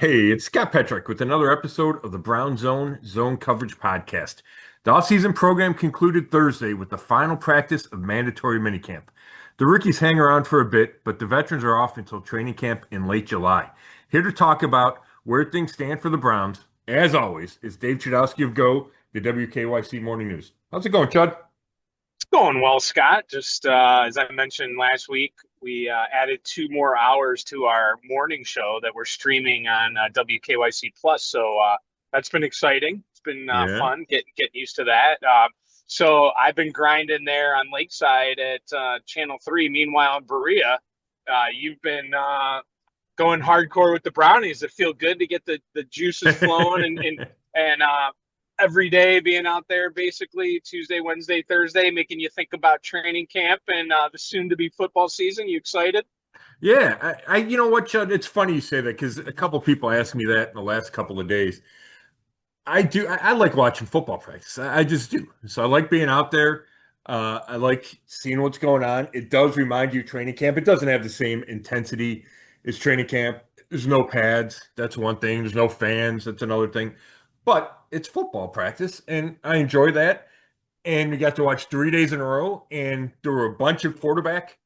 Hey, it's Scott Petrak with another episode of the Brown Zone Coverage Podcast. The off-season program concluded Thursday with the final practice of mandatory minicamp. The rookies hang around for a bit, but the veterans are off until training camp in late July. Here to talk about where things stand for the Browns, as always, is Dave Chudowsky of the WKYC Morning News. How's it going, Chud? Going well, Scott. Just as I mentioned last week, we added 2 more hours to our morning show that we're streaming on WKYC Plus. So that's been exciting. It's been Yeah. fun getting used to that. So I've been grinding there on Lakeside at Channel 3. Meanwhile, in Berea, you've been going hardcore with the brownies. It feel good to get the juices flowing and every day being out there basically Tuesday, Wednesday, Thursday, making you think about training camp and the soon to be football season. You excited? Yeah, you know what, Chud? It's funny you say that because a couple people asked me that in the last couple of days. I do. I like watching football practice. I just do. So I like being out there. I like seeing what's going on. It does remind you of training camp. It doesn't have the same intensity as training camp. There's no pads. That's one thing. There's no fans. That's another thing. But it's football practice, and I enjoy that. And we got to watch 3 days in a row, and there were a bunch of quarterback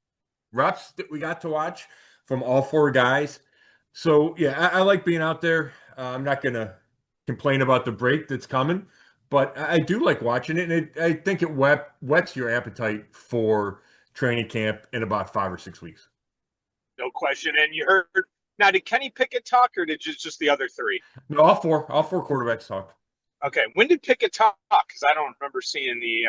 reps that we got to watch from all four guys. So yeah, I like being out there. I'm not gonna complain about the break that's coming, but I do like watching it, and I think it whets your appetite for training camp in about 5 or 6 weeks. No question. And you heard now, did Kenny Pickett talk or did just the other three? No, all four quarterbacks talk. Okay. When did Pickett talk? Because I don't remember seeing the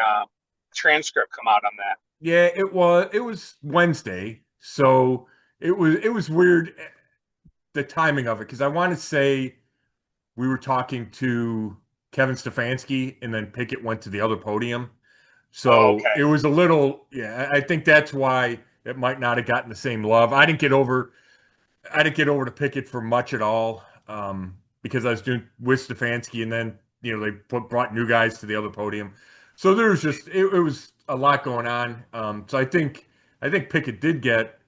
transcript come out on that. Yeah, it was Wednesday, so it was weird the timing of it because I want to say we were talking to Kevin Stefanski, and then Pickett went to the other podium. Oh, So okay. it was a little, yeah, I think that's why it might not have gotten the same love. I didn't get over to Pickett for much at all, because I was doing with Stefanski, and then they brought new guys to the other podium. So there was just it was a lot going on. So I think Pickett did get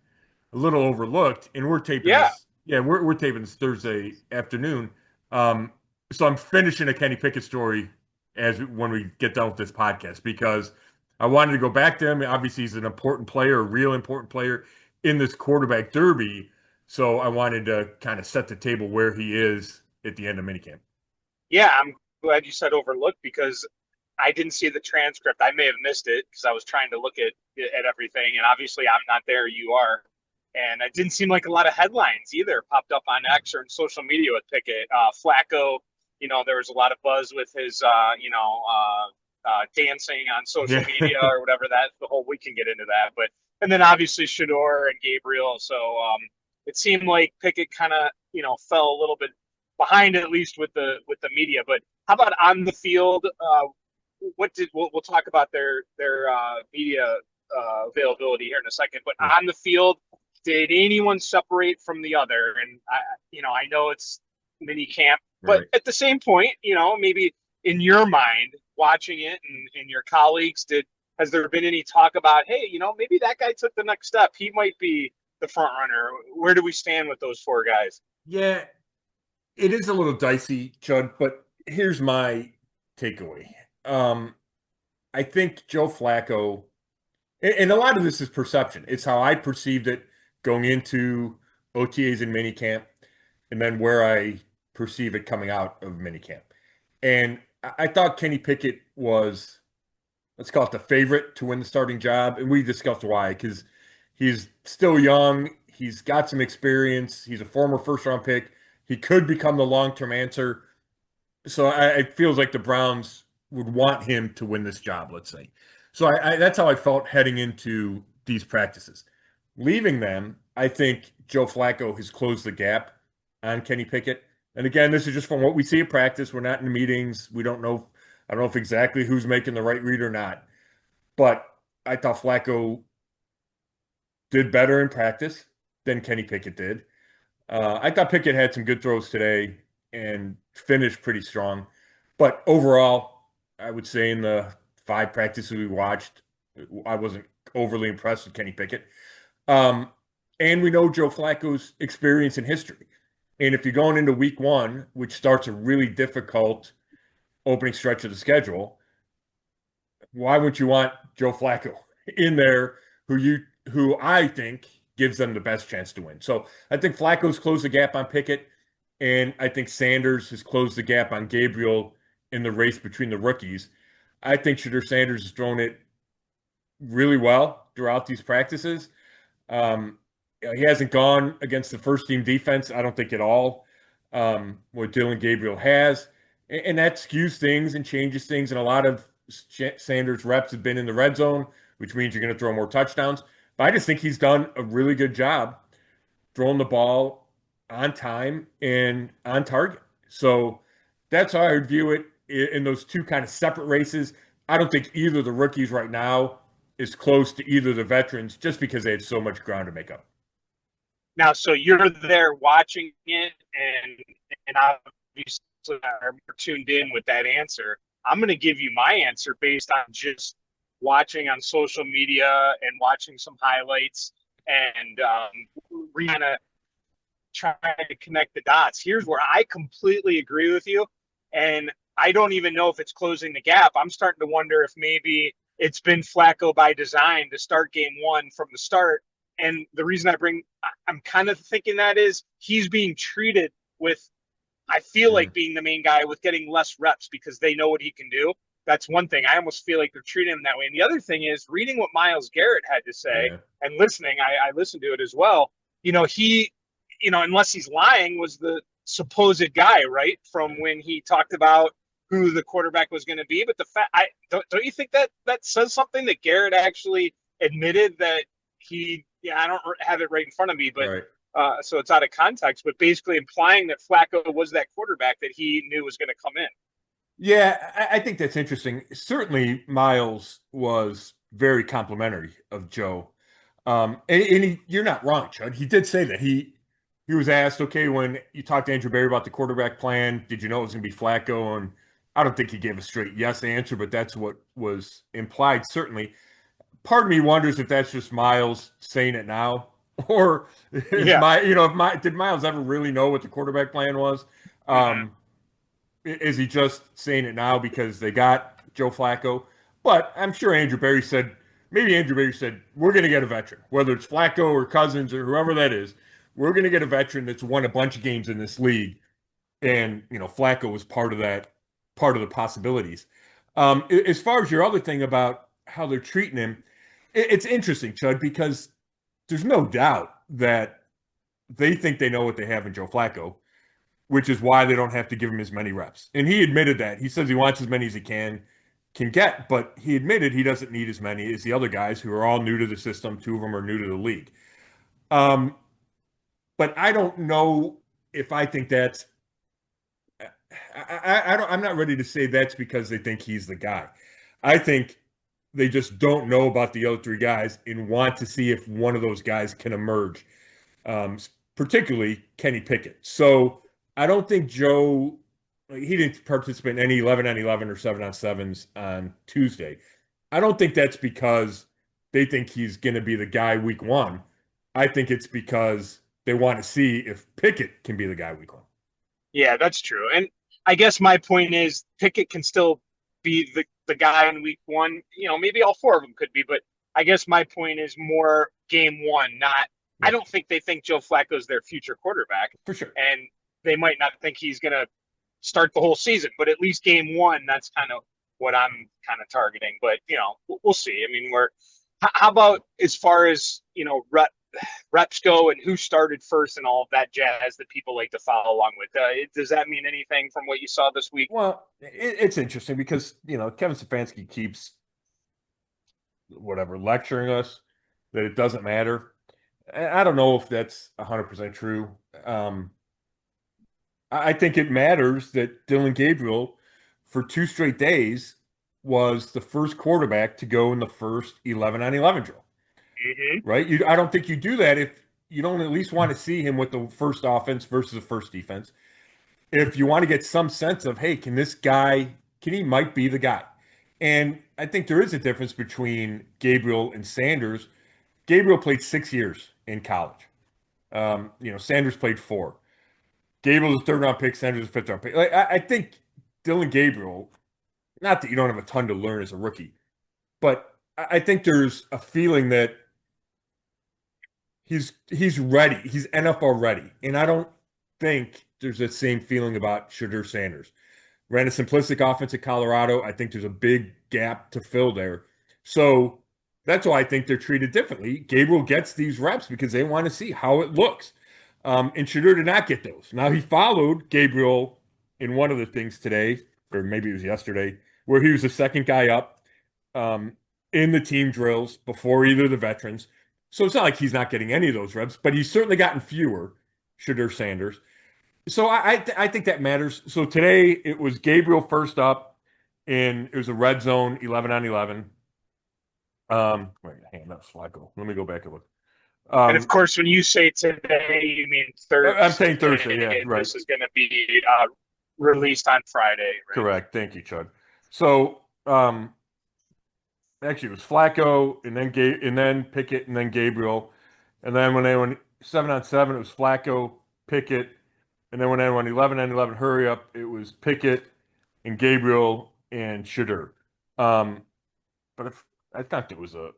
a little overlooked, and we're taping Yeah. this. Yeah, we're taping this Thursday afternoon. Um, so I'm finishing a Kenny Pickett story when we get done with this podcast because I wanted to go back to him. Obviously, he's an important player, a real important player in this quarterback derby. So I wanted to kind of set the table where he is at the end of minicamp. Yeah. I'm glad you said overlooked because I didn't see the transcript. I may have missed it because I was trying to look at everything, and obviously I'm not there. You are, and it didn't seem like a lot of headlines either popped up on X or in social media with Pickett. Flacco, there was a lot of buzz with his, dancing on social Yeah. media or whatever that the whole we can get into that, but and then obviously Shador and Gabriel. So it seemed like Pickett kind of fell a little bit behind at least with the media. But how about on the field? We'll talk about their media availability here in a second. But on the field, did anyone separate from the other? And I know it's mini camp, but Right. at the same point, maybe in your mind, watching it and your colleagues, has there been any talk about, hey, maybe that guy took the next step? He might be the front runner. Where do we stand with those four guys? Yeah, it is a little dicey, Chud, but here's my takeaway. Um, I think Joe Flacco, and a lot of this is perception. It's how I perceived it going into OTAs and minicamp, and then where I perceive it coming out of minicamp. And I thought Kenny Pickett was, let's call it the favorite to win the starting job. And we discussed why, because he's still young. He's got some experience. He's a former first round pick. He could become the long term answer. So it feels like the Browns would want him to win this job, let's say. So that's how I felt heading into these practices. Leaving them, I think Joe Flacco has closed the gap on Kenny Pickett. And again, this is just from what we see at practice. We're not in meetings. We don't know. I don't know if exactly who's making the right read or not. But I thought Flacco did better in practice than Kenny Pickett did. I thought Pickett had some good throws today and finished pretty strong. But overall, I would say in the 5 practices we watched, I wasn't overly impressed with Kenny Pickett. Um, and we know Joe Flacco's experience in history. And if you're going into week one, which starts a really difficult opening stretch of the schedule, why wouldn't you want Joe Flacco in there who I think gives them the best chance to win? So I think Flacco's closed the gap on Pickett, and I think Sanders has closed the gap on Gabriel in the race between the rookies. I think Shedeur Sanders has thrown it really well throughout these practices. Um, he hasn't gone against the first team defense, I don't think at all, what Dylan Gabriel has. And that skews things and changes things. And a lot of Sanders reps have been in the red zone, which means you're going to throw more touchdowns. But I just think he's done a really good job throwing the ball on time and on target. So that's how I would view it in those two kind of separate races. I don't think either of the rookies right now is close to either of the veterans just because they had so much ground to make up. Now, so you're there watching it, and obviously are more tuned in with that answer. I'm going to give you my answer based on just watching on social media and watching some highlights and kind of trying to connect the dots. Here's where I completely agree with you, and I don't even know if it's closing the gap. I'm starting to wonder if maybe it's been Flacco by design to start game one from the start. And the reason I'm kind of thinking that is he's being treated with, I feel like being the main guy with getting less reps because they know what he can do. That's one thing. I almost feel like they're treating him that way. And the other thing is reading what Myles Garrett had to say and listening, I listened to it as well. He, unless he's lying, was the supposed guy, right? From when he talked about who the quarterback was going to be. But the fact, don't you think that says something that Garrett actually admitted that I don't have it right in front of me, but right. So it's out of context, but basically implying that Flacco was that quarterback that he knew was going to come in. Yeah, I think that's interesting. Certainly, Myles was very complimentary of Joe. And you're not wrong, Chud. He did say that. He was asked, okay, when you talked to Andrew Berry about the quarterback plan, did you know it was going to be Flacco? And I don't think he gave a straight yes answer, but that's what was implied, certainly. Part of me wonders if that's just Myles saying it now, or did Myles ever really know what the quarterback plan was? Is he just saying it now because they got Joe Flacco? But I'm sure Andrew Berry said, we're going to get a veteran, whether it's Flacco or Cousins or whoever that is. We're going to get a veteran that's won a bunch of games in this league, and Flacco was part of the possibilities. As far as your other thing about how they're treating him, it's interesting, Chud, because there's no doubt that they think they know what they have in Joe Flacco, which is why they don't have to give him as many reps. And he admitted that. He says he wants as many as he can get, but he admitted he doesn't need as many as the other guys who are all new to the system. Two of them are new to the league. But I don't know if I think that's I'm not ready to say that's because they think he's the guy. I think they just don't know about the other three guys and want to see if one of those guys can emerge, particularly Kenny Pickett. So I don't think Joe, he didn't participate in any 11 on 11 or 7 on 7s on Tuesday. I don't think that's because they think he's going to be the guy week one. I think it's because they want to see if Pickett can be the guy week one. Yeah, that's true. And I guess my point is Pickett can still be the guy in week one. Maybe all four of them could be, but I guess my point is more game one, not – I don't think they think Joe Flacco is their future quarterback. For sure. And they might not think he's going to start the whole season, but at least game one, that's kind of what I'm kind of targeting. But, we'll see. I mean, how about as far as, reps go and who started first and all of that jazz that people like to follow along with? Does that mean anything from what you saw this week? Well, it's interesting because, Kevin Stefanski keeps lecturing us that it doesn't matter. I don't know if that's 100% true. I think it matters that Dylan Gabriel, for 2 straight days, was the first quarterback to go in the first 11 on 11 drill. Mm-hmm. Right? I don't think you do that if you don't at least want to see him with the first offense versus the first defense. If you want to get some sense of, hey, can he might be the guy. And I think there is a difference between Gabriel and Sanders. Gabriel played 6 years in college. Sanders played 4. Gabriel's a third round pick, Sanders a fifth round pick. Like I think Dylan Gabriel, not that you don't have a ton to learn as a rookie, but I think there's a feeling that he's ready. He's NFL ready. And I don't think there's the same feeling about Shedeur Sanders. Ran a simplistic offense at Colorado. I think there's a big gap to fill there. So that's why I think they're treated differently. Gabriel gets these reps because they want to see how it looks. And Shedeur did not get those. Now he followed Gabriel in one of the things today, or maybe it was yesterday, where he was the second guy up in the team drills before either of the veterans. So it's not like he's not getting any of those reps, but he's certainly gotten fewer, Shedeur Sanders. So I think that matters. So today it was Gabriel first up, and it was a red zone 11 on 11. Wait, hang on, that's Flacco. Let me go back and look. And of course, when you say today, you mean Thursday. I'm saying Thursday, yeah, right. This is going to be released on Friday. Right? Correct. Thank you, Chud. So actually, it was Flacco, and then Pickett, and then Gabriel, and then when they went 7 on 7, it was Flacco, Pickett, and then when they went 11 on 11 hurry up, it was Pickett and Gabriel and Shedeur. But if, I thought there was a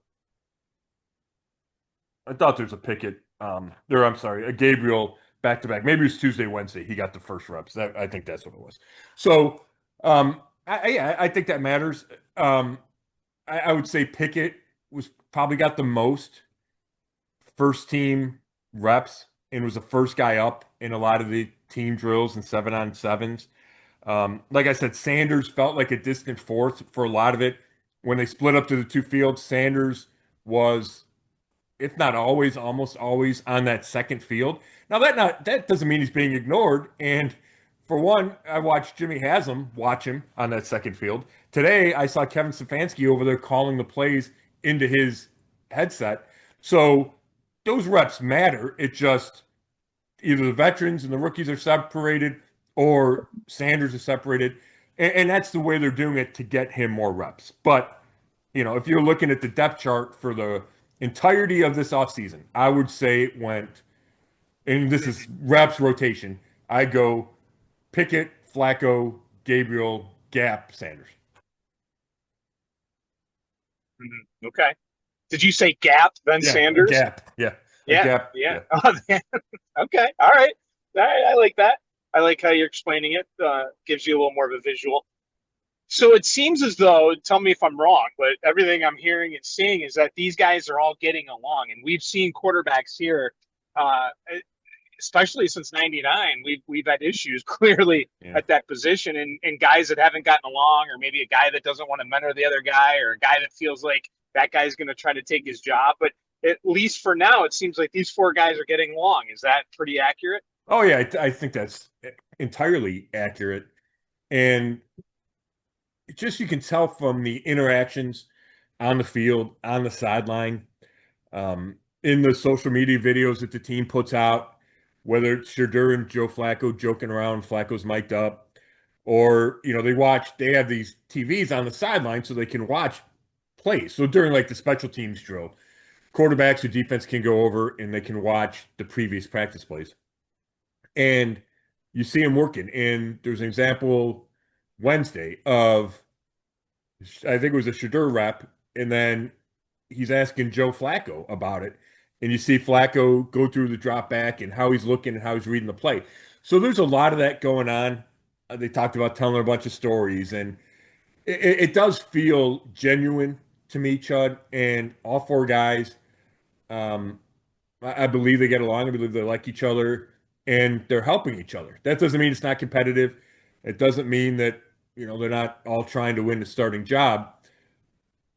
Pickett, I'm sorry, a Gabriel back to back. Maybe it was Tuesday, Wednesday. He got the first reps. I think that's what it was. So I think that matters. I would say Pickett was probably got the most first team reps and was the first guy up in a lot of the team drills and 7 on 7s. Like I said, Sanders felt like a distant fourth for a lot of it. When they split up to the two fields, Sanders was, if not always, almost always on that second field. Now that doesn't mean he's being ignored. And for one, I watched Jimmy Haslam watch him on that second field. Today, I saw Kevin Stefanski over there calling the plays into his headset. So those reps matter. It just either the veterans and the rookies are separated or Sanders is separated. And that's the way they're doing it to get him more reps. But, if you're looking at the depth chart for the entirety of this offseason, I would say it went, and this is reps rotation, I go Pickett, Flacco, Gabriel, Gap, Sanders. Okay. Did you say Gap, then Sanders? Gap, yeah. Gap, yeah. Oh, okay, all right. I like that. I like how you're explaining it. Gives you a little more of a visual. So it seems as though, tell me if I'm wrong, but everything I'm hearing and seeing is that these guys are all getting along. And we've seen quarterbacks here, especially since '99, we've had issues clearly at that position, and guys that haven't gotten along, or maybe a guy that doesn't want to mentor the other guy, or a guy that feels like that guy's going to try to take his job. But at least for now, it seems like these four guys are getting along. Is that pretty accurate? Oh, yeah, I think that's entirely accurate. And just you can tell from the interactions on the field, on the sideline, in the social media videos that the team puts out, whether it's Shedeur and Joe Flacco joking around, Flacco's mic'd up, or, they have these TVs on the sideline so they can watch plays. So during like the special teams drill, quarterbacks or defense can go over and they can watch the previous practice plays. And you see them working. And there's an example Wednesday of, I think it was a Shedeur rep, and then he's asking Joe Flacco about it. And you see Flacco go through the drop back and how he's looking and how he's reading the play. So there's a lot of that going on. They talked about telling a bunch of stories, and it does feel genuine to me, Chud. And all four guys, I believe they get along. I believe they like each other, and they're helping each other. That doesn't mean it's not competitive. It doesn't mean that they're not all trying to win the starting job.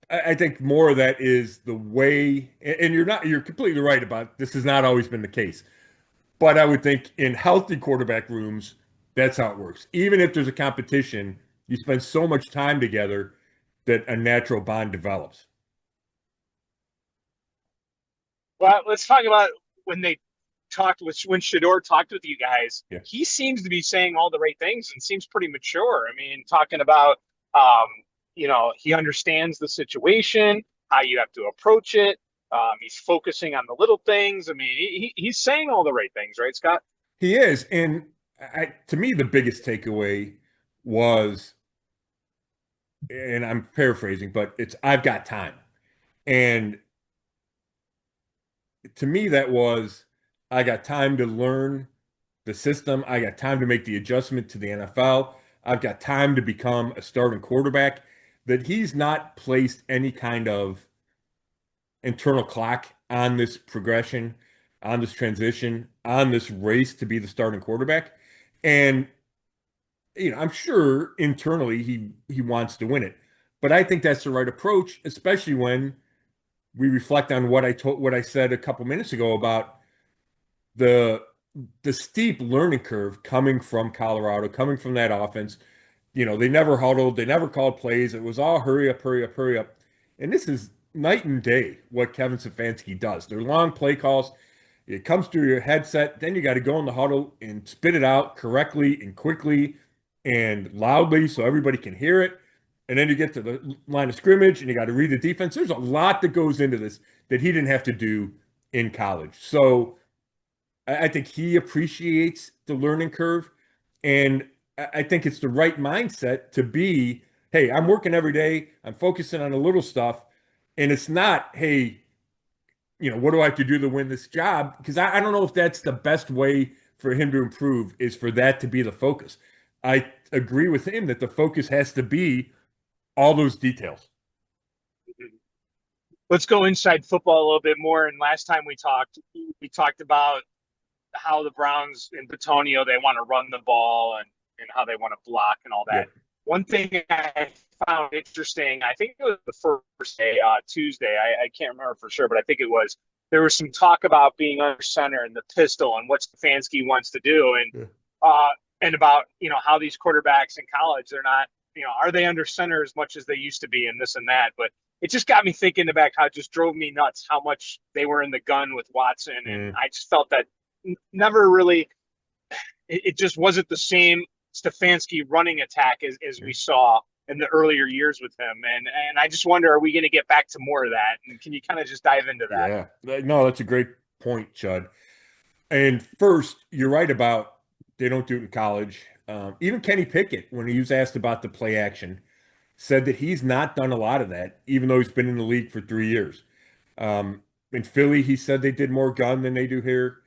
I think more of that is the way, and you're completely right about this has not always been the case. But I would think in healthy quarterback rooms, that's how it works. Even if there's a competition, you spend so much time together that a natural bond develops. Well, let's talk about when Shedeur talked with you guys. Yeah. He seems to be saying all the right things and seems pretty mature. I mean, talking about, he understands the situation, how you have to approach it. He's focusing on the little things. I mean, he's saying all the right things, right, Scott? He is. And to me, the biggest takeaway was, and I'm paraphrasing, but it's I've got time. And to me, that was I got time to learn the system. I got time to make the adjustment to the NFL. I've got time to become a starting quarterback. That he's not placed any kind of internal clock on this progression, on this transition, on this race to be the starting quarterback. And I'm sure internally he wants to win it. But I think that's the right approach, especially when we reflect on what I said a couple minutes ago about the the steep learning curve coming from Colorado, coming from that offense. They never huddled, they never called plays. It was all hurry up, hurry up, hurry up. And this is night and day what Kevin Stefanski does. They're long play calls. It comes through your headset, then you got to go in the huddle and spit it out correctly and quickly and loudly so everybody can hear it. And then you get to the line of scrimmage and you got to read the defense. There's a lot that goes into this that he didn't have to do in college. So I think he appreciates the learning curve. And I think it's the right mindset to be, hey, I'm working every day. I'm focusing on the little stuff. And it's not, hey, what do I have to do to win this job? Because I don't know if that's the best way for him to improve, is for that to be the focus. I agree with him that the focus has to be all those details. Let's go inside football a little bit more. And last time we talked about how the Browns in Batonio, they want to run the ball and how they want to block and all that. Yep. One thing I found interesting, I think it was the first day, Tuesday. I can't remember for sure, but I think it was. There was some talk about being under center and the pistol and what Stefanski wants to do, and about how these quarterbacks in college, they're not, are they under center as much as they used to be, and this and that. But it just got me thinking about how it just drove me nuts how much they were in the gun with Watson, and I just felt that never really, it just wasn't the same Stefanski running attack as we saw in the earlier years with him. And I just wonder, are we going to get back to more of that? And can you kind of just dive into that? Yeah. No, that's a great point, Chud. And first, you're right about they don't do it in college. Even Kenny Pickett, when he was asked about the play action, said that he's not done a lot of that, even though he's been in the league for 3 years. In Philly, he said they did more gun than they do here.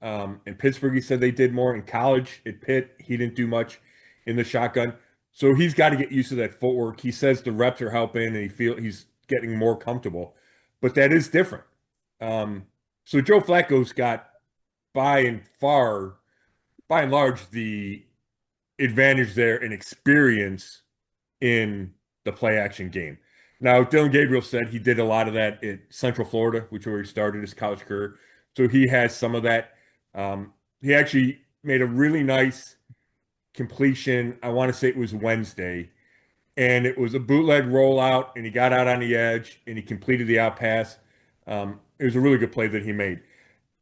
In Pittsburgh, he said they did more. In college, at Pitt, he didn't do much in the shotgun. So he's got to get used to that footwork. He says the reps are helping and he's getting more comfortable. But that is different. So Joe Flacco's got by and large, the advantage there in experience in the play action game. Now, Dylan Gabriel said he did a lot of that at Central Florida, which is where he started his college career. So he has some of that. He actually made a really nice completion. I want to say it was Wednesday, and it was a bootleg rollout, and he got out on the edge and he completed the out pass. It was a really good play that he made.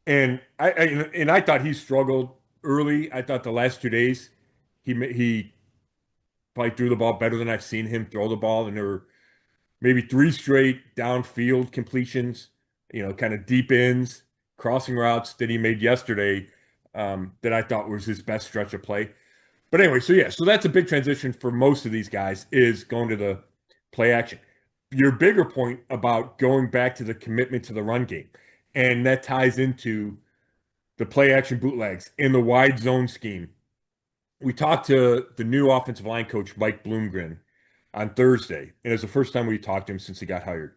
And I thought he struggled early. I thought the last 2 days he probably threw the ball better than I've seen him throw the ball, and there were maybe 3 straight downfield completions, kind of deep ends, crossing routes that he made yesterday, that I thought was his best stretch of play. But anyway, so that's a big transition for most of these guys, is going to the play action. Your bigger point about going back to the commitment to the run game, and that ties into the play action bootlegs in the wide zone scheme. We talked to the new offensive line coach, Mike Bloomgren, on Thursday, and it was the first time we talked to him since he got hired.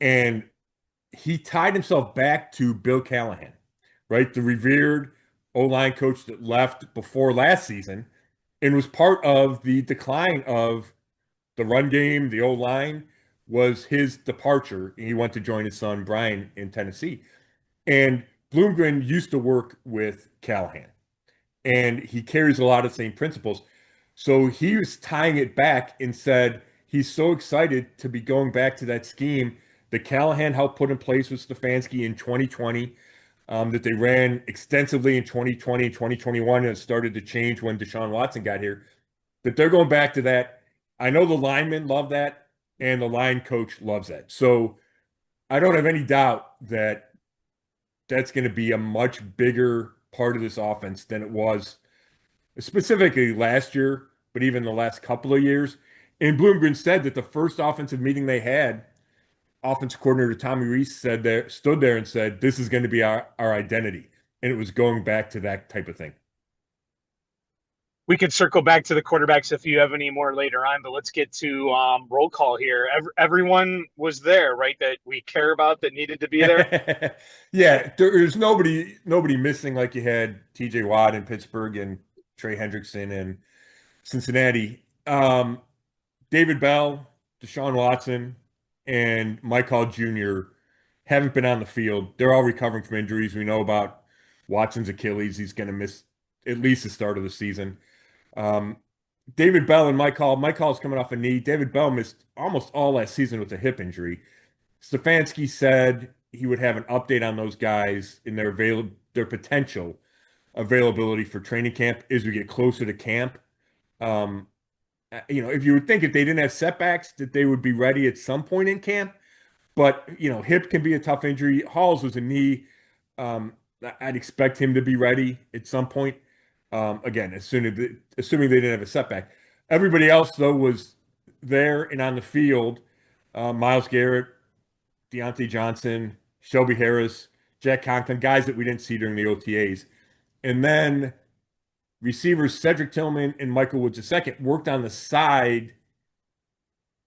And he tied himself back to Bill Callahan, right? The revered O-line coach that left before last season and was part of the decline of the run game, the O-line, was his departure. He went to join his son, Brian, in Tennessee. And Bloomgren used to work with Callahan, and he carries a lot of the same principles. So he was tying it back and said he's so excited to be going back to that scheme that Callahan helped put in place with Stefanski in 2020, that they ran extensively in 2020 and 2021, and it started to change when Deshaun Watson got here. But they're going back to that. I know the linemen love that, and the line coach loves that. So I don't have any doubt that that's going to be a much bigger part of this offense than it was specifically last year, but even the last couple of years. And Bloomgren said that the first offensive meeting they had, offensive coordinator Tommy Rees stood there and said, "This is going to be our identity," and it was going back to that type of thing. We could circle back to the quarterbacks if you have any more later on, but let's get to roll call here. Everyone was there, right? That we care about that needed to be there. Yeah, there's nobody missing like you had T.J. Watt in Pittsburgh and Trey Hendrickson in Cincinnati. David Bell, Deshaun Watson, and Mike Hall Jr. haven't been on the field. They're all recovering from injuries. We know about Watson's Achilles. He's going to miss at least the start of the season. Um, David Bell and Mike Hall. Mike Hall's coming off a knee. David Bell missed almost all last season with a hip injury. Stefanski said he would have an update on those guys in their potential availability for training camp as we get closer to camp. If you would think if they didn't have setbacks that they would be ready at some point in camp, but hip can be a tough injury. Hall's was a knee. I'd expect him to be ready at some point. Again, assuming they didn't have a setback. Everybody else though was there and on the field. Myles Garrett, Deontay Johnson, Shelby Harris, Jack Conklin, guys that we didn't see during the OTAs. And then receivers Cedric Tillman and Michael Woods II worked on the side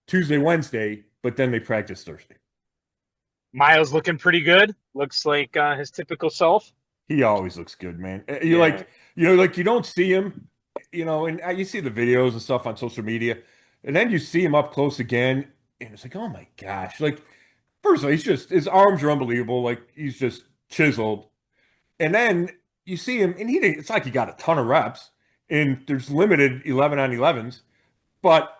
Tuesday, Wednesday, but then they practiced Thursday. Myles looking pretty good. Looks like his typical self. He always looks good, man. You don't see him, and you see the videos and stuff on social media, and then you see him up close again, and it's like, oh my gosh. Like, first of all, his arms are unbelievable. Like, he's just chiseled. And then you see him, and it's like he got a ton of reps, and there's limited 11 on 11s, but,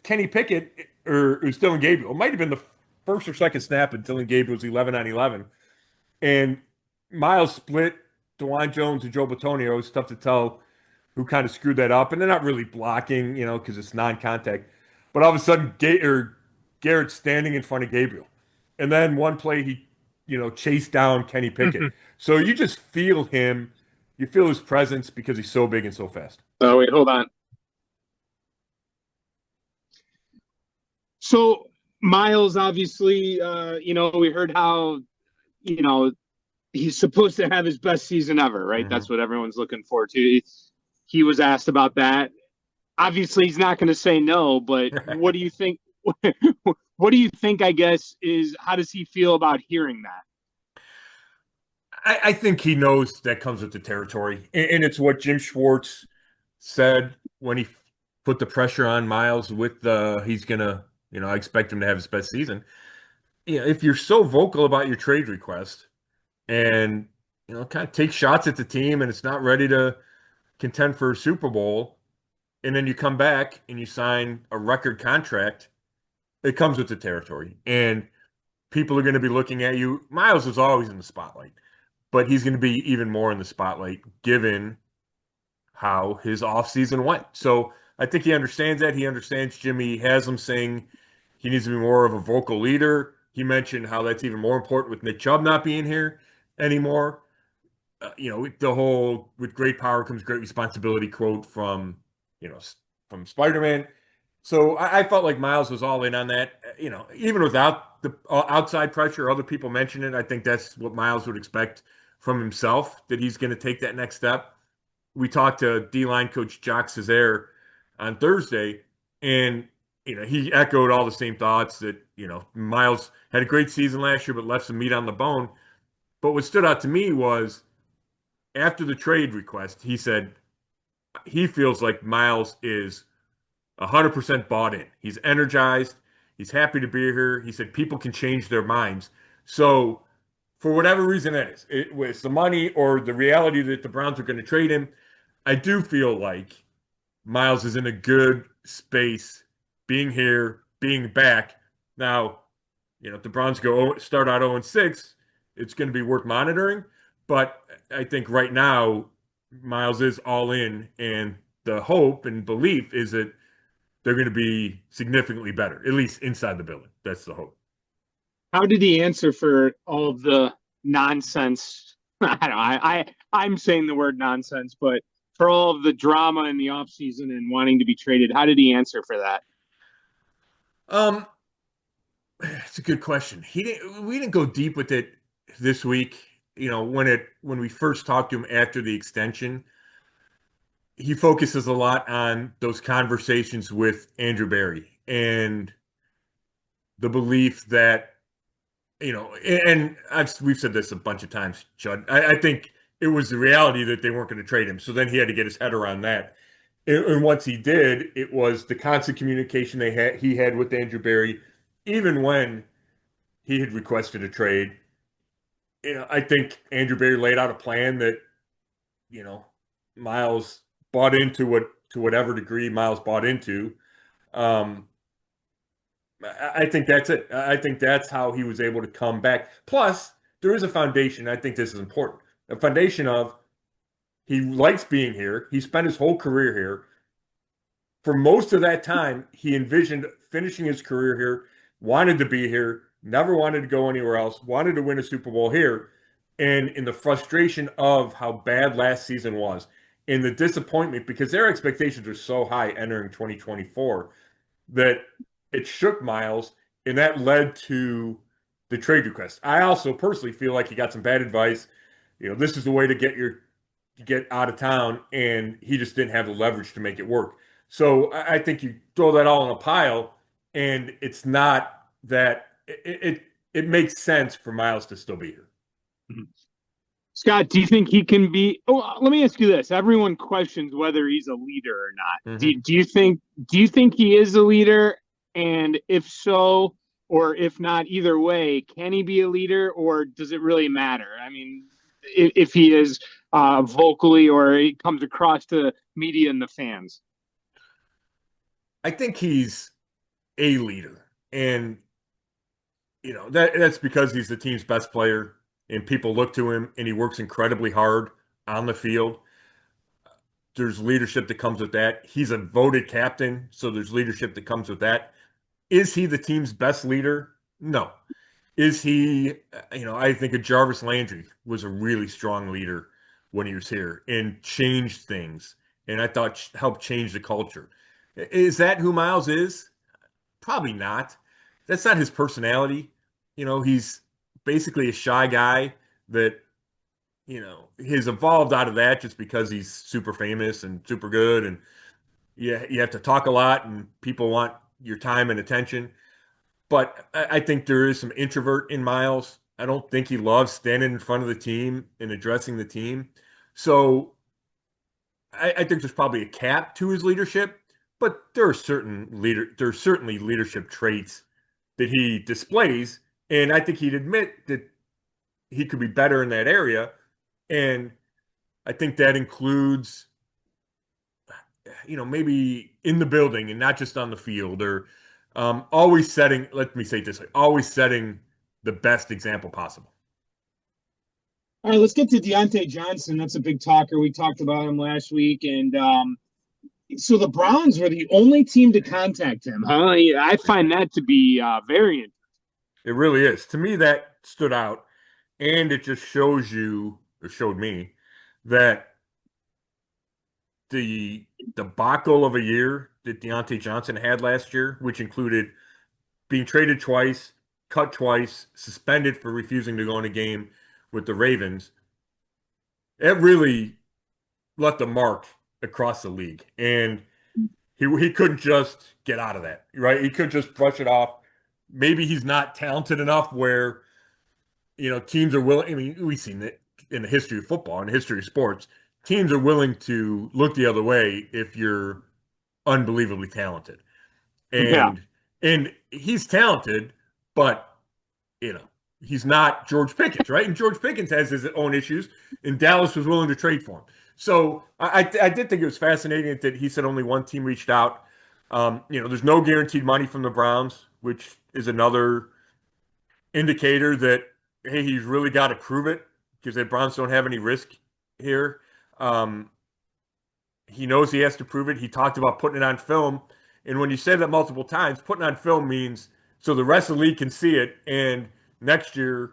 Kenny Pickett or Dylan Gabriel, it might have been the first or second snap and Dylan Gabriel was 11 on 11. And Myles split DeJuan Jones and Joe Bitonio. It's tough to tell who kind of screwed that up. And they're not really blocking, because it's non-contact. But all of a sudden, Garrett's standing in front of Gabriel. And then one play, he, chased down Kenny Pickett. So you just feel him. You feel his presence because he's so big and so fast. Oh, wait, hold on. So Myles, obviously, we heard how, he's supposed to have his best season ever, right? Mm-hmm. That's what everyone's looking forward to. He was asked about that. Obviously, he's not going to say no, but what do you think? What do you think, I guess, how does he feel about hearing that? I think he knows that comes with the territory. And it's what Jim Schwartz said when he put the pressure on Myles with he's going to, I expect him to have his best season. If you're so vocal about your trade request and, kind of take shots at the team and it's not ready to contend for a Super Bowl, and then you come back and you sign a record contract, it comes with the territory. And people are going to be looking at you. Myles is always in the spotlight, but he's going to be even more in the spotlight given how his offseason went. So I think he understands that. He understands Jimmy has him saying he needs to be more of a vocal leader. He mentioned how that's even more important with Nick Chubb not being here anymore. The whole "with great power comes great responsibility" quote from Spider-Man. So I felt like Myles was all in on that. Even without the outside pressure, other people mention it. I think that's what Myles would expect from himself, that he's going to take that next step. We talked to D-line coach Jacques Cesaire on Thursday, and he echoed all the same thoughts that Myles had a great season last year, but left some meat on the bone. But what stood out to me was after the trade request, he said he feels like Myles is 100% bought in. He's energized. He's happy to be here. He said people can change their minds. So for whatever reason that is, it was the money or the reality that the Browns are going to trade him, I do feel like Myles is in a good space being here, being back. Now, if the Browns start out 0-6, it's going to be worth monitoring. But I think right now, Myles is all in, and the hope and belief is that they're going to be significantly better, at least inside the building. That's the hope. How did he answer for all of the nonsense? I don't know. I'm saying the word nonsense, but for all of the drama in the offseason and wanting to be traded? How did he answer for that? Um, it's a good question. We didn't go deep with it this week. When we first talked to him after the extension, he focuses a lot on those conversations with Andrew Berry and the belief that, and we've said this a bunch of times, Chud. I think it was the reality that they weren't going to trade him. So then he had to get his head around that. And once he did, it was the constant communication he had with Andrew Berry, even when he had requested a trade. I think Andrew Berry laid out a plan that, Myles bought into to whatever degree Myles bought into. Um, I think that's it. I think that's how he was able to come back. Plus, there is a foundation. I think this is important. A foundation of he likes being here. He spent his whole career here. For most of that time, he envisioned finishing his career here, wanted to be here, never wanted to go anywhere else, wanted to win a Super Bowl here. And in the frustration of how bad last season was, in the disappointment, because their expectations are so high entering 2024, that it shook Myles, and that led to the trade request. I also personally feel like he got some bad advice. This is the way to get out of town, and he just didn't have the leverage to make it work. So I think you throw that all in a pile, and it's not that it makes sense for Myles to still be here. Scott, do you think he can be? Oh, let me ask you this: everyone questions whether he's a leader or not. Mm-hmm. Do you think he is a leader? And if so, or if not, either way, can he be a leader, or does it really matter? I mean, if he is vocally or he comes across to media and the fans. I think he's a leader, and that's because he's the team's best player, and people look to him, and he works incredibly hard on the field. There's leadership that comes with that. He's a voted captain, so there's leadership that comes with that. Is he the team's best leader? No. Is he, I think a Jarvis Landry was a really strong leader when he was here and changed things, and I thought helped change the culture. Is that who Myles is? Probably not. That's not his personality. He's basically a shy guy that, has evolved out of that just because he's super famous and super good. And yeah, you have to talk a lot and people want your time and attention. But I think there is some introvert in Myles. I don't think he loves standing in front of the team and addressing the team. So I think there's probably a cap to his leadership, but there's certainly leadership traits that he displays, and I think he'd admit that he could be better in that area. And I think that includes, maybe in the building and not just on the field, or always setting, let me say it this way, always setting the best example possible. All right, let's get to Deontay Johnson. That's a big talker. We talked about him last week, and so the Browns were the only team to contact him. Huh? I find that to be very interesting. It really is. To me, that stood out, and it just showed me that the debacle of a year that Deontay Johnson had last year, which included being traded twice, cut twice, suspended for refusing to go in a game with the Ravens, it really left a mark across the league. And he couldn't just get out of that, right? He couldn't just brush it off. Maybe he's not talented enough where, teams are willing. I mean, we've seen it in the history of football and the history of sports. Teams are willing to look the other way if you're unbelievably talented. And he's talented, but he's not George Pickens, right? And George Pickens has his own issues, and Dallas was willing to trade for him. So I did think it was fascinating that he said only one team reached out. There's no guaranteed money from the Browns, which is another indicator that, hey, he's really got to prove it because the Browns don't have any risk here. He knows he has to prove it. He talked about putting it on film. And when you say that multiple times, putting on film means so the rest of the league can see it, and next year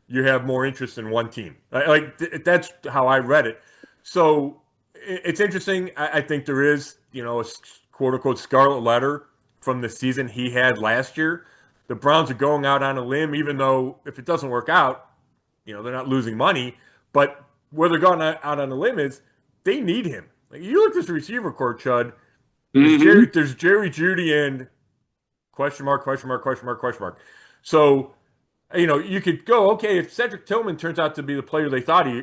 you have more interest in one team. That's how I read it. So it's interesting. I think there is, a quote unquote scarlet letter from the season he had last year. The Browns are going out on a limb, even though if it doesn't work out, they're not losing money. But where they're going out on a limb is they need him. Like, you look at this receiver core, Chud. There's Jerry Jeudy and question mark, question mark, question mark, question mark. So, you could go, okay, if Cedric Tillman turns out to be the player they thought he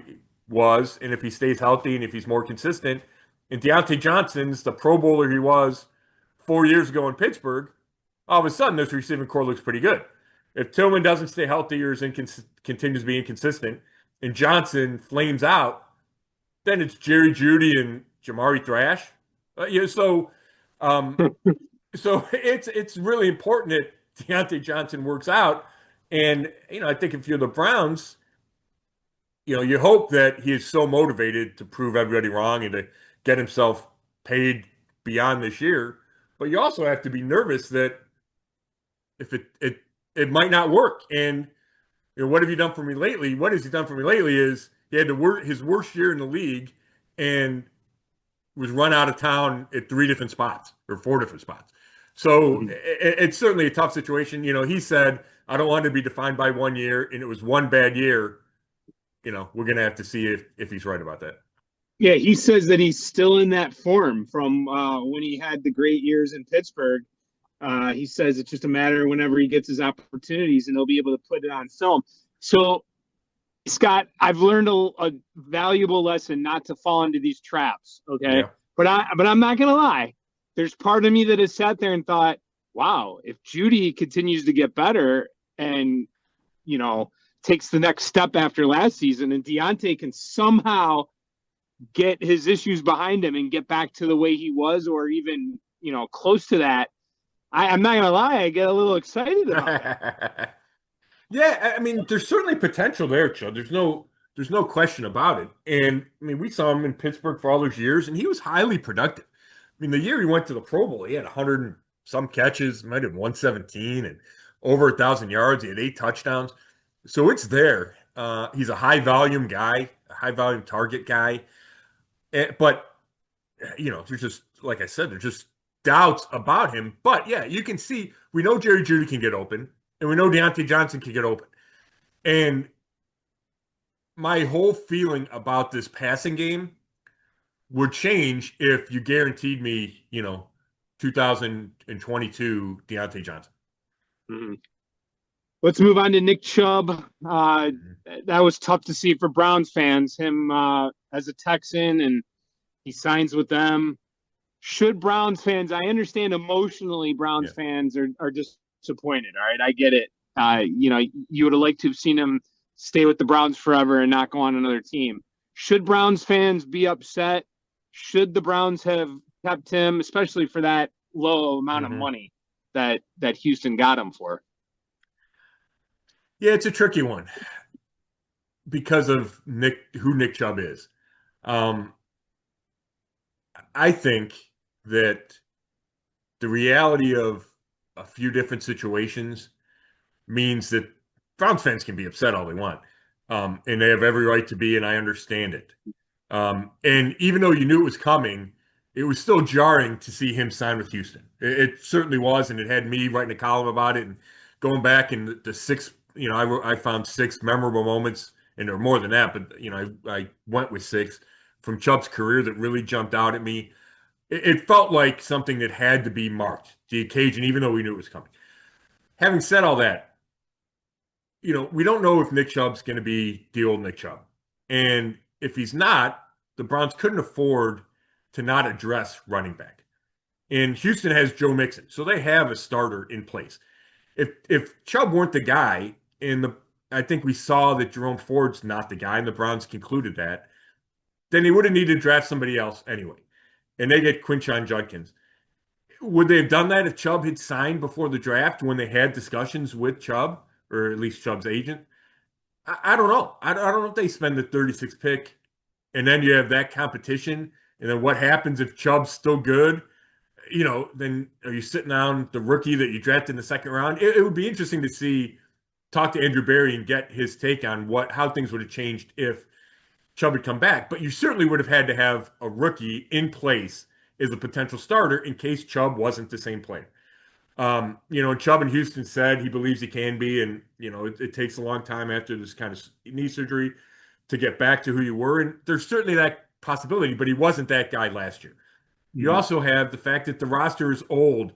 was, and if he stays healthy and if he's more consistent, and Deontay Johnson's the Pro Bowler he was 4 years ago in Pittsburgh, all of a sudden this receiving core looks pretty good. If Tillman doesn't stay healthy or continues to be inconsistent, and Johnson flames out, then it's Jerry Jeudy and Jamari Thrash. Um, so it's really important that Deontay Johnson works out. And, I think if you're the Browns, you hope that he is so motivated to prove everybody wrong and to get himself paid beyond this year. But you also have to be nervous that if it might not work. And, what have you done for me lately? What has he done for me lately is he had his worst year in the league and was run out of town at 3 different spots or 4 different spots. So it's certainly a tough situation. He said, I don't want to be defined by 1 year, and it was one bad year. We're going to have to see if he's right about that. Yeah, he says that he's still in that form from when he had the great years in Pittsburgh. He says it's just a matter of whenever he gets his opportunities, and he'll be able to put it on film. So, Scott, I've learned a valuable lesson not to fall into these traps, okay? Yeah. But I'm not going to lie. There's part of me that has sat there and thought, wow, if Jeudy continues to get better and, takes the next step after last season and Deontay can somehow get his issues behind him and get back to the way he was or even, close to that, I'm not going to lie, I get a little excited about that. Yeah, I mean, there's certainly potential there, Chud. There's no question about it. And, I mean, we saw him in Pittsburgh for all those years, and he was highly productive. I mean, the year he went to the Pro Bowl, he had 100 and some catches, might have 117 and over 1,000 yards. He had 8 touchdowns. So it's there. He's a high-volume guy, a high-volume target guy. But, there's just, like I said, there's just doubts about him. But, yeah, you can see, we know Jerry Jeudy can get open, and we know Deontay Johnson can get open. And my whole feeling about this passing game would change if you guaranteed me, 2022 Deontay Johnson. Mm-hmm. Let's move on to Nick Chubb. That was tough to see for Browns fans, him as a Texan, and he signs with them. Should Browns fans, I understand emotionally Browns fans are disappointed, all right? I get it. You would have liked to have seen him stay with the Browns forever and not go on another team. Should Browns fans be upset? Should the Browns have kept him, especially for that low amount of money that Houston got him for? Yeah, it's a tricky one because of who Nick Chubb is. I think that the reality of a few different situations means that Browns fans can be upset all they want. And they have every right to be, and I understand it. And even though you knew it was coming, it was still jarring to see him sign with Houston. It certainly was, and it had me writing a column about it and going back in the 6, I found 6 memorable moments, and there were more than that, but, I went with 6 from Chubb's career that really jumped out at me. It felt like something that had to be marked, the occasion, even though we knew it was coming. Having said all that, we don't know if Nick Chubb's going to be the old Nick Chubb. And if he's not, the Browns couldn't afford to not address running back. And Houston has Joe Mixon, so they have a starter in place. If Chubb weren't the guy, I think we saw that Jerome Ford's not the guy, and the Browns concluded that, then they would have needed to draft somebody else anyway. And they get Quinshon Judkins. Would they have done that if Chubb had signed before the draft when they had discussions with Chubb, or at least Chubb's agent? I don't know. I don't know if they spend the 36th pick, and then you have that competition, and then what happens if Chubb's still good? Then are you sitting down the rookie that you drafted in the second round? It would be interesting to talk to Andrew Berry and get his take on how things would have changed if Chubb had come back, but you certainly would have had to have a rookie in place as a potential starter in case Chubb wasn't the same player. Chubb in Houston said he believes he can be, and it takes a long time after this kind of knee surgery to get back to who you were, and there's certainly that possibility, but he wasn't that guy last year. You also have the fact that the roster is old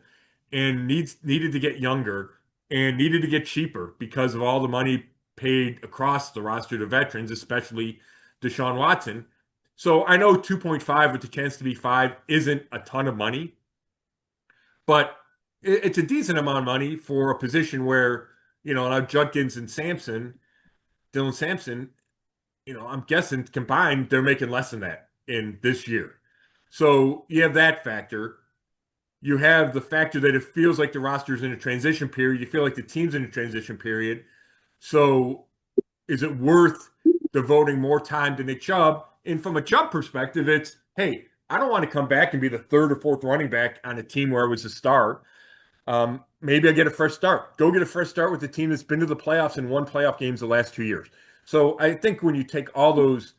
and needed to get younger and needed to get cheaper because of all the money paid across the roster to veterans, especially Deshaun Watson. So I know 2.5 with the chance to be 5 isn't a ton of money, but it's a decent amount of money for a position where, now Judkins and Dylan Sampson, I'm guessing combined, they're making less than that in this year. So you have that factor. You have the factor that it feels like the roster's in a transition period. You feel like the team's in a transition period. So is it worth devoting more time to Nick Chubb? And from a Chubb perspective, it's, hey, I don't want to come back and be the third or fourth running back on a team where I was a star. Maybe I get a fresh start. Go get a fresh start with the team that's been to the playoffs and won playoff games the last 2 years. So I think when you take all those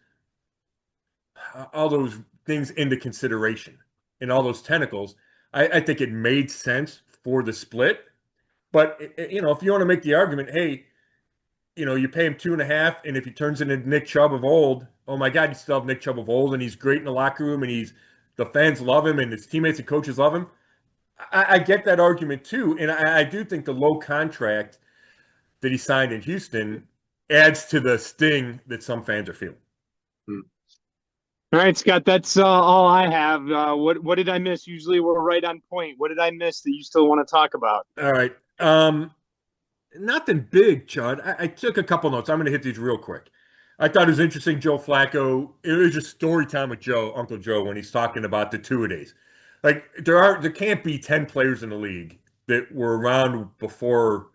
things into consideration and all those tentacles, I think it made sense for the split. But if you want to make the argument, hey, you pay him 2.5, and if he turns into Nick Chubb of old, oh my God, you still have Nick Chubb of old, and he's great in the locker room, and the fans love him, and his teammates and coaches love him. I get that argument too, and I do think the low contract that he signed in Houston adds to the sting that some fans are feeling. All right, Scott, that's all I have. What did I miss? Usually we're right on point. What did I miss that you still want to talk about? All right. Nothing big, Chud. I took a couple notes. I'm going to hit these real quick. I thought it was interesting, Joe Flacco. It was just story time with Uncle Joe, when he's talking about the two-a-days. Like, there can't be 10 players in the league that were around before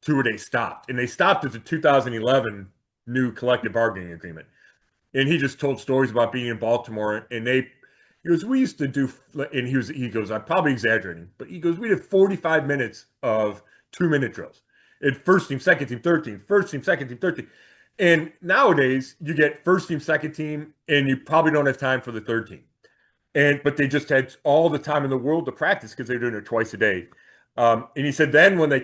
two-a-days stopped. And they stopped at the 2011 new collective bargaining agreement. And he just told stories about being in Baltimore. And he goes, we used to do, and he goes, I'm probably exaggerating, but he goes, we did 45 minutes of 2-minute drills. In first team, second team, third team, first team, second team, third team. And nowadays, you get first team, second team, and you probably don't have time for the third team. But they just had all the time in the world to practice because they're doing it twice a day. And he said then when they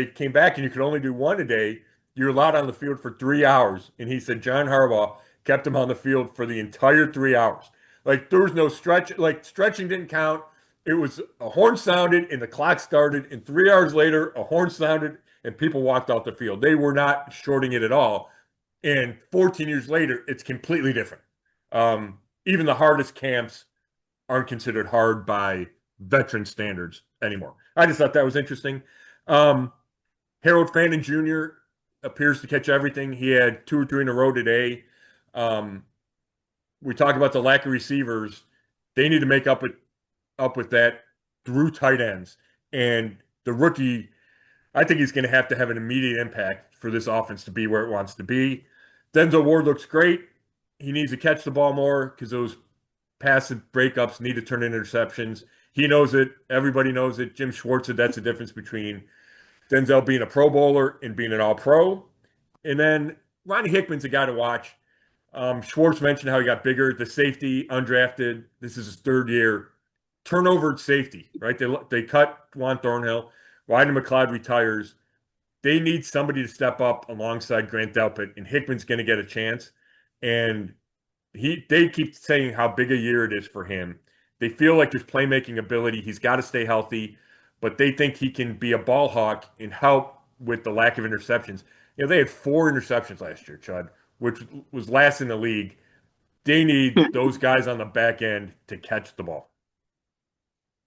came back and you could only do one a day, you're allowed on the field for 3 hours. And he said John Harbaugh kept him on the field for the entire 3 hours. Like, there was no stretch. Like, stretching didn't count. It was a horn sounded and the clock started. And 3 hours later, a horn sounded and people walked out the field. They were not shorting it at all. And 14 years later, it's completely different. Even the hardest camps aren't considered hard by veteran standards anymore. I just thought that was interesting. Harold Fannin Jr. appears to catch everything. He had 2 or 3 in a row today. We talk about the lack of receivers. They need to make up with that through tight ends. And the rookie, I think he's going to have an immediate impact for this offense to be where it wants to be. Denzel Ward looks great. He needs to catch the ball more because those passive breakups need to turn into interceptions. He knows it. Everybody knows it. Jim Schwartz said that's the difference between Denzel being a Pro Bowler and being an All-Pro. And then Ronnie Hickman's a guy to watch. Schwartz mentioned how he got bigger. The safety, undrafted. This is his 3rd year. Turnover safety, right? They cut Juan Thornhill. Ryder McLeod retires. They need somebody to step up alongside Grant Delpit, and Hickman's going to get a chance. And they keep saying how big a year it is for him. They feel like there's playmaking ability. He's got to stay healthy, but they think he can be a ball hawk and help with the lack of interceptions. They had 4 interceptions last year, Chud, which was last in the league. They need those guys on the back end to catch the ball.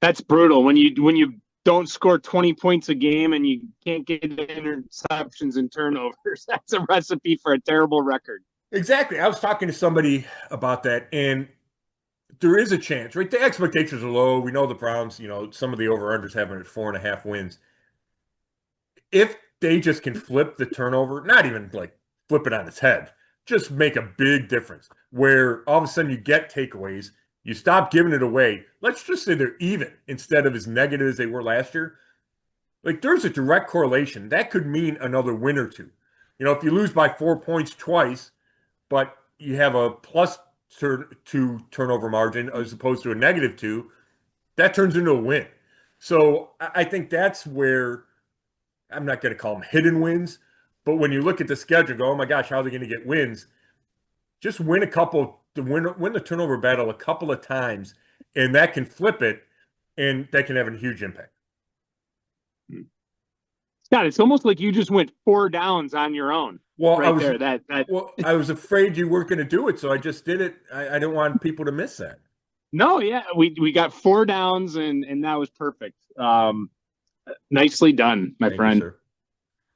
That's brutal. When you don't score 20 points a game and you can't get interceptions and turnovers, that's a recipe for a terrible record. Exactly. I was talking to somebody about that, and there is a chance, right? The expectations are low. We know the Browns, some of the over-unders have them at 4.5 wins. If they just can flip the turnover, not even like flip it on its head, just make a big difference where all of a sudden you get takeaways, you stop giving it away. Let's just say they're even instead of as negative as they were last year. Like, there's a direct correlation. That could mean another win or two. If you lose by 4 points twice, but you have a +2 turnover margin as opposed to a -2, that turns into a win. So I think that's where I'm not going to call them hidden wins, but when you look at the schedule, go, oh my gosh, how are they going to get wins? Just win a couple, to win the turnover battle a couple of times, and that can flip it, and that can have a huge impact. Scott, it's almost like you just went 4 downs on your own. Well, right there. Well, I was afraid you weren't going to do it, so I just did it. I didn't want people to miss that. No, yeah, we got 4 downs, and that was perfect. Nicely done, my friend.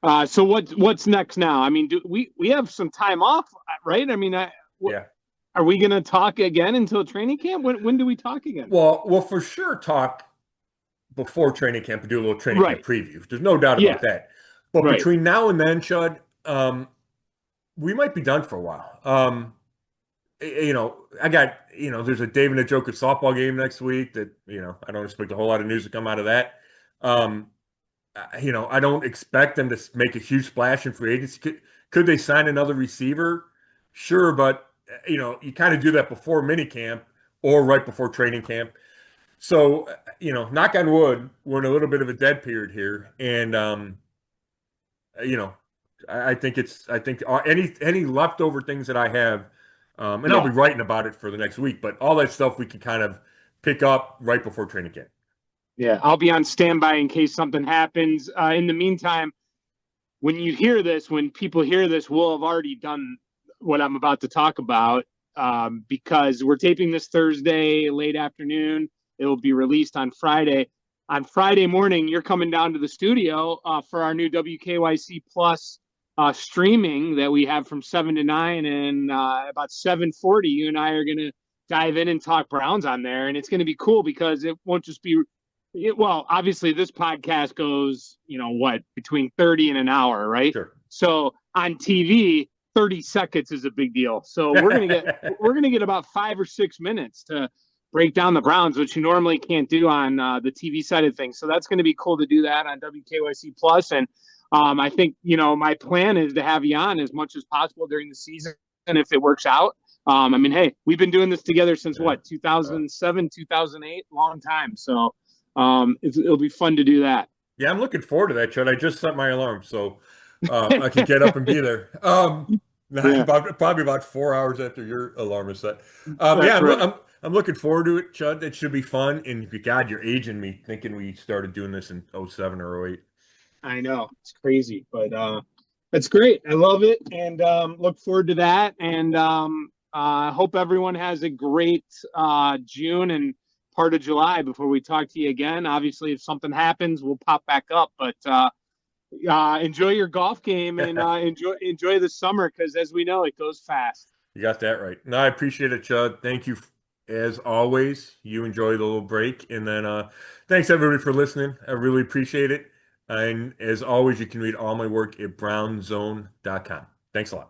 You, so what's next now? I mean, do we have some time off, right? I mean, yeah. Are we going to talk again until training camp? When do we talk again? Well, we'll for sure talk before training camp and do a little training camp preview. There's no doubt about that. But between now and then, Chud, we might be done for a while. I got, there's a Dave and a Joker softball game next week that, I don't expect a whole lot of news to come out of that. I don't expect them to make a huge splash in free agency. Could they sign another receiver? Sure, but, you kind of do that before minicamp or right before training camp. So, knock on wood, we're in a little bit of a dead period here. And, I think any leftover things that I have, and I'll be writing about it for the next week, but all that stuff we can kind of pick up right before training camp. Yeah, I'll be on standby in case something happens. In the meantime, when people hear this, we'll have already done what I'm about to talk about, because we're taping this Thursday late afternoon. It'll be released on Friday. On Friday morning, you're coming down to the studio for our new WKYC Plus streaming that we have from 7 to 9, and about 7:40, you and I are going to dive in and talk Browns on there, and it's going to be cool because it won't just be obviously this podcast goes, between 30 and an hour, right? Sure. So on TV, 30 seconds is a big deal. So we're gonna get about 5 or 6 minutes to break down the Browns, which you normally can't do on the TV side of things. So that's going to be cool to do that on WKYC Plus. And I think, my plan is to have you on as much as possible during the season. And if it works out, hey, we've been doing this together since 2007, 2008, long time. So it'll be fun to do that. Yeah, I'm looking forward to that, Chud. I just set my alarm, so I can get up and be there. Probably about 4 hours after your alarm is set. I'm looking forward to it, Chud. It should be fun. And God, you're aging me thinking we started doing this in 07 or 08. I know, it's crazy, but it's great. I love it, and look forward to that. And hope everyone has a great June and part of July before we talk to you again. Obviously, if something happens, we'll pop back up. But enjoy your golf game and enjoy the summer, because as we know, it goes fast. You got that right. No, I appreciate it, Chud. Thank you. As always, you enjoy the little break. And then thanks, everybody, for listening. I really appreciate it. And as always, you can read all my work at brownzone.com. Thanks a lot.